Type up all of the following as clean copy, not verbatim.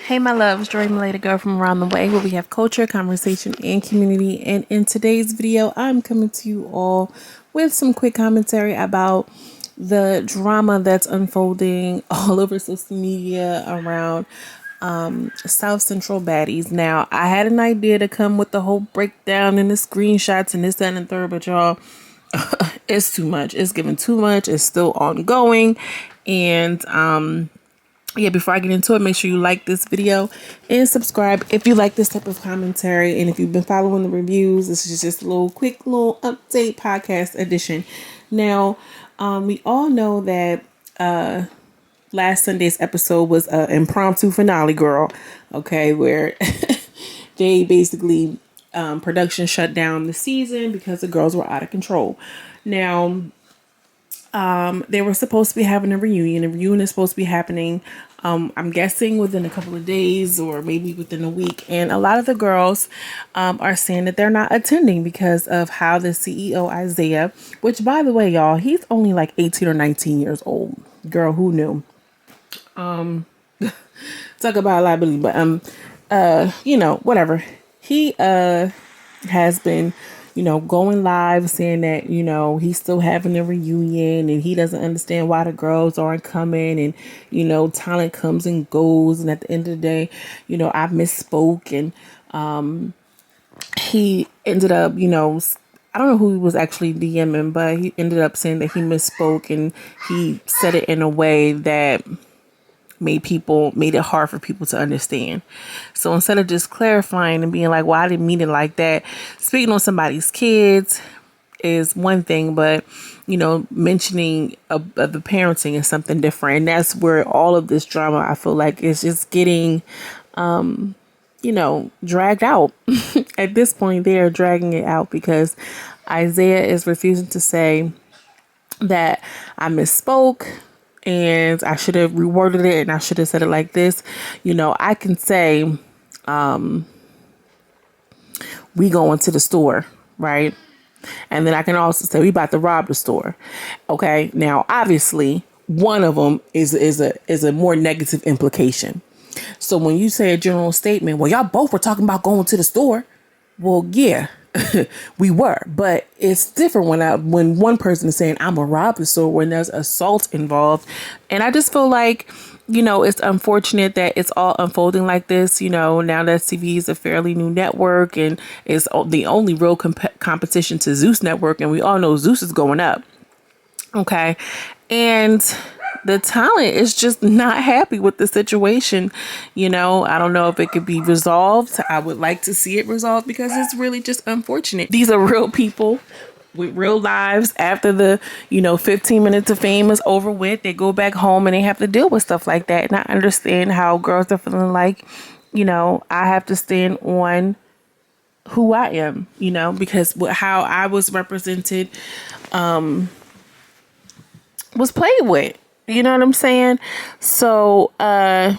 Hey my loves, Joy Malay, girl from around the way, where we have culture, conversation, and community. And in today's video, I'm coming to you all with some quick commentary about the drama that's unfolding all over social media around South Central baddies. Now, I had an idea to come with the whole breakdown and the screenshots and this, that, and the third, but y'all, it's too much. It's given too much. It's still ongoing. And yeah, before I get into it, make sure you like this video and subscribe if you like this type of commentary. And if you've been following the reviews, this is just a little quick little update podcast edition. Now, we all know that last Sunday's episode was an impromptu finale, girl. Okay, where they basically production shut down the season because the girls were out of control. Now, they were supposed to be having a reunion. A reunion is supposed to be happening, I'm guessing within a couple of days or maybe within a week. And a lot of the girls are saying that they're not attending because of how the CEO, Isaiah, which by the way, y'all, he's only like 18 or 19 years old. Girl, who knew? Talk about liability, but whatever. He has been going live saying that, he's still having a reunion and he doesn't understand why the girls aren't coming, and, talent comes and goes. And at the end of the day, I misspoke, and he ended up, I don't know who he was actually DMing, but he ended up saying that he misspoke and he said it in a way that made it hard for people to understand. So instead of just clarifying and being like, well, I didn't mean it like that, speaking on somebody's kids is one thing, but mentioning of the parenting is something different. And that's where all of this drama, I feel like, is just getting dragged out. At this point, they are dragging it out because Isaiah is refusing to say that I misspoke and I should have reworded it and I should have said it like this. I can say, we going to the store, right? And then I can also say we about to rob the store. Okay. Now, obviously, one of them is a more negative implication. So when you say a general statement, well, y'all both were talking about going to the store. Well, yeah, we were, but it's different when one person is saying I'm gonna rob the store when there's assault involved. And I just feel like, it's unfortunate that it's all unfolding like this. Now that TV is a fairly new network and is the only real competition to Zeus network. And we all know Zeus is going up. Okay. And the talent is just not happy with the situation. I don't know if it could be resolved. I would like to see it resolved because it's really just unfortunate. These are real people with real lives. After the, 15 minutes of fame is over with, they go back home and they have to deal with stuff like that. And I understand how girls are feeling like, I have to stand on who I am, because how I was represented was played with. You know what I'm saying? So, a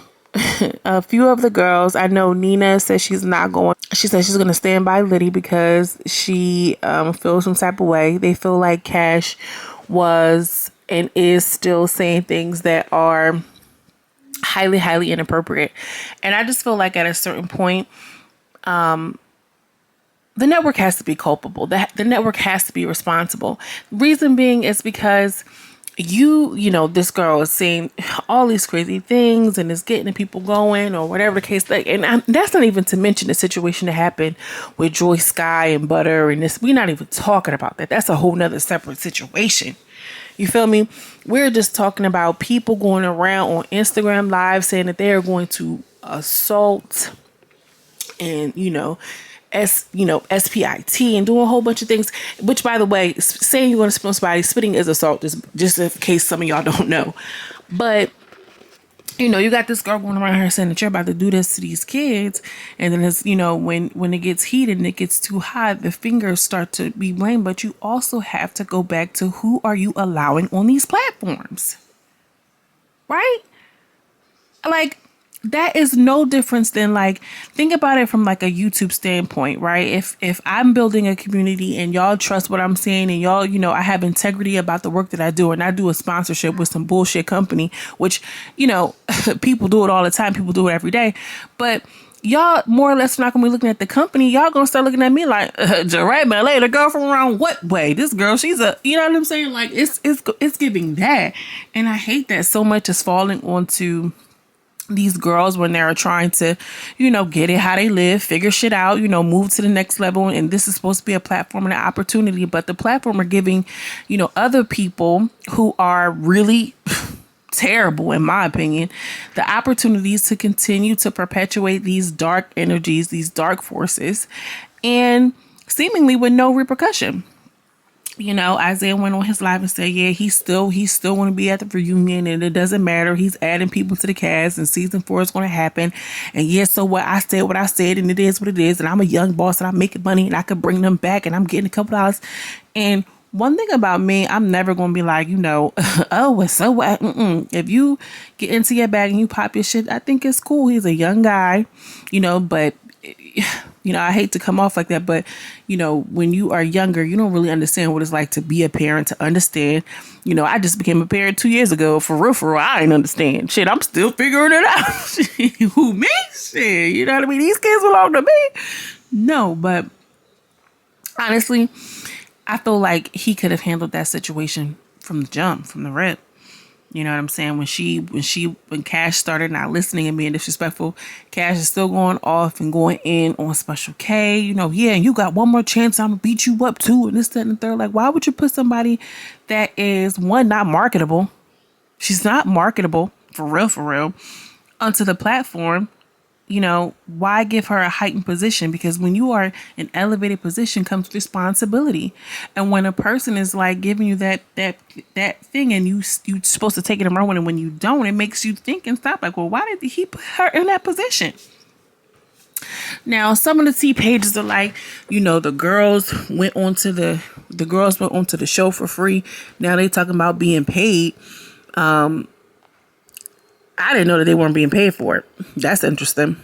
few of the girls, I know Nina says she's not going. She says she's going to stand by Liddy because she feels some type of way. They feel like Cash was and is still saying things that are highly, highly inappropriate. And I just feel like at a certain point, the network has to be culpable. The network has to be responsible. Reason being is because this girl is saying all these crazy things and is getting the people going or whatever the case. And that's not even to mention the situation that happened with Joy Sky and Butter and this. We're not even talking about that. That's a whole nother separate situation. You feel me? We're just talking about people going around on Instagram Live saying that they are going to assault and, SPIT and doing a whole bunch of things, which by the way, saying you're going to spit on somebody, spitting is assault, just in case some of y'all don't know. But, you got this girl going around here saying that you're about to do this to these kids. And then it's, when it gets heated and it gets too hot, the fingers start to be blamed. But you also have to go back to who are you allowing on these platforms? Right? Like, that is no difference than, like, think about it from like a YouTube standpoint, right? If I'm building a community and y'all trust what I'm saying, and y'all, I have integrity about the work that I do, and I do a sponsorship with some bullshit company, which, people do it all the time, people do it every day, but y'all more or less not gonna be looking at the company. Y'all gonna start looking at me like, Jeray Ballet, the girl from around what way? This girl, she's a, you know what I'm saying? Like, it's giving that, and I hate that so much is falling onto these girls when they're trying to, get it how they live, figure shit out, move to the next level. And this is supposed to be a platform and an opportunity, but the platform are giving, other people who are really terrible, in my opinion, the opportunities to continue to perpetuate these dark energies, these dark forces, and seemingly with no repercussion. Isaiah went on his live and said, yeah, he still want to be at the reunion, and it doesn't matter. He's adding people to the cast, and season 4 is going to happen. And yes, so what? I said, and it is what it is. And I'm a young boss, and I'm making money, and I could bring them back, and I'm getting a couple dollars. And one thing about me, I'm never going to be like, oh, it's so what? If you get into your bag and you pop your shit, I think it's cool. He's a young guy, but I hate to come off like that, but, when you are younger, you don't really understand what it's like to be a parent, to understand. I just became a parent 2 years ago. For real, I ain't understand. Shit, I'm still figuring it out. Who, me? Shit, you know what I mean? These kids belong to me. No, but honestly, I feel like he could have handled that situation from the jump, from the rip. You know what I'm saying? When Cash started not listening and being disrespectful, Cash is still going off and going in on Special K. Yeah, and you got one more chance, I'm gonna beat you up too, and this, that, and the third. Like, why would you put somebody that is, one, not marketable? She's not marketable for real, onto the platform. Why give her a heightened position? Because when you are in elevated position comes responsibility. And when a person is like giving you that thing, and you supposed to take it and run with it, when you don't, it makes you think and stop. Like, well, why did he put her in that position? Now, some of the T pages are like, the girls went onto the show for free. Now they talking about being paid. I didn't know that they weren't being paid for it. That's interesting.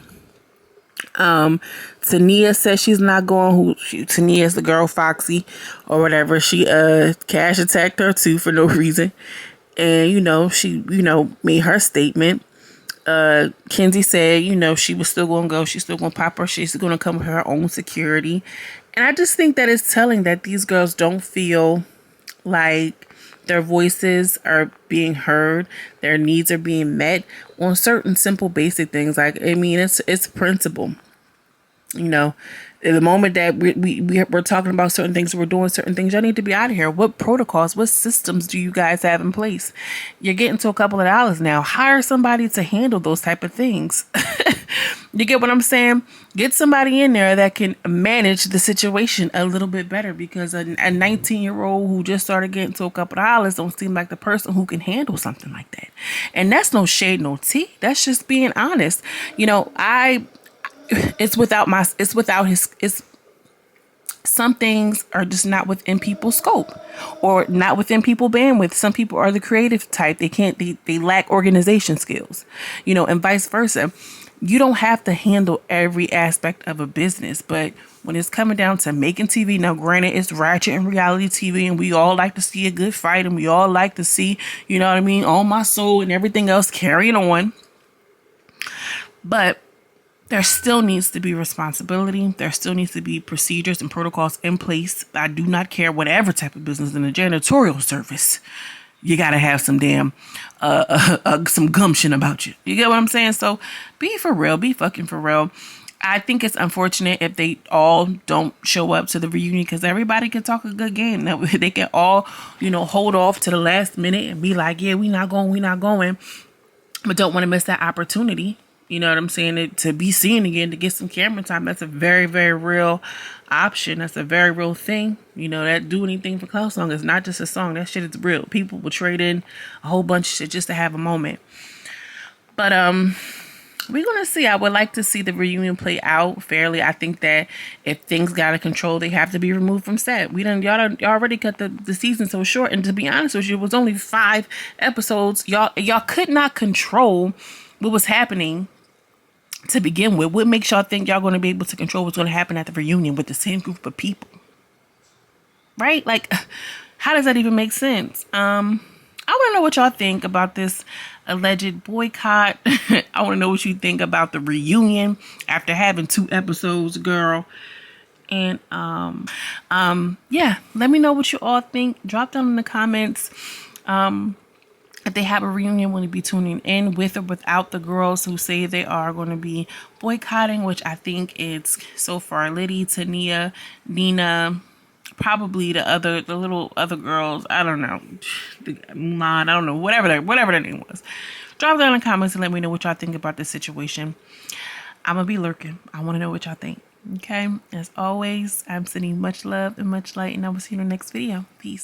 Tania says she's not going. Tania is the girl, Foxy, or whatever. She Cash attacked her too for no reason. And she made her statement. Kenzie said, she was still gonna go, she's still gonna pop her, she's gonna come with her own security. And I just think that it's telling that these girls don't feel like their voices are being heard, their needs are being met on certain simple basic things. Like, I mean, it's principle. In the moment that we're talking about certain things, we're doing certain things, y'all need to be out of here. What protocols, what systems do you guys have in place? You're getting to a couple of dollars now. Hire somebody to handle those type of things. You get what I'm saying? Get somebody in there that can manage the situation a little bit better, because a 19-year-old who just started getting to a couple of dollars don't seem like the person who can handle something like that. And that's no shade, no tea. That's just being honest. Some things are just not within people's scope, or not within people's bandwidth. Some people are the creative type. They lack organization skills, and vice versa. You don't have to handle every aspect of a business, but when it's coming down to making TV, now granted, it's ratchet and reality TV, and we all like to see a good fight, and we all like to see, On My Soul and everything else carrying on. But there still needs to be responsibility. There still needs to be procedures and protocols in place. I do not care whatever type of business. In the janitorial service, you got to have some some gumption about you. You get what I'm saying? So be for real. Be fucking for real. I think it's unfortunate if they all don't show up to the reunion, because everybody can talk a good game. They can all, hold off to the last minute and be like, yeah, we not going. But don't want to miss that opportunity. You know what I'm saying? To be seen again, to get some camera time. That's a very, very real option. That's a very real thing. That Do Anything for Cloud song is not just a song. That shit is real. People will trade in a whole bunch of shit just to have a moment. But we're going to see. I would like to see the reunion play out fairly. I think that if things got out of control, they have to be removed from set. Y'all already cut the season so short. And to be honest with you, it was only 5 episodes. Y'all could not control what was happening to begin with? What makes y'all think y'all going to be able to control what's going to happen at the reunion with the same group of people? Right? Like, how does that even make sense? I want to know what y'all think about this alleged boycott. I want to know what you think about the reunion after having 2 episodes, girl. And yeah, let me know what you all think. Drop down in the comments. If they have a reunion, will you be tuning in with or without the girls who say they are going to be boycotting, which I think it's so far Liddy, Tania, Nina, probably the little other girls. I don't know. Mulan, I don't know. Whatever their name was. Drop down in the comments and let me know what y'all think about this situation. I'm going to be lurking. I want to know what y'all think. Okay? As always, I'm sending much love and much light, and I will see you in the next video. Peace.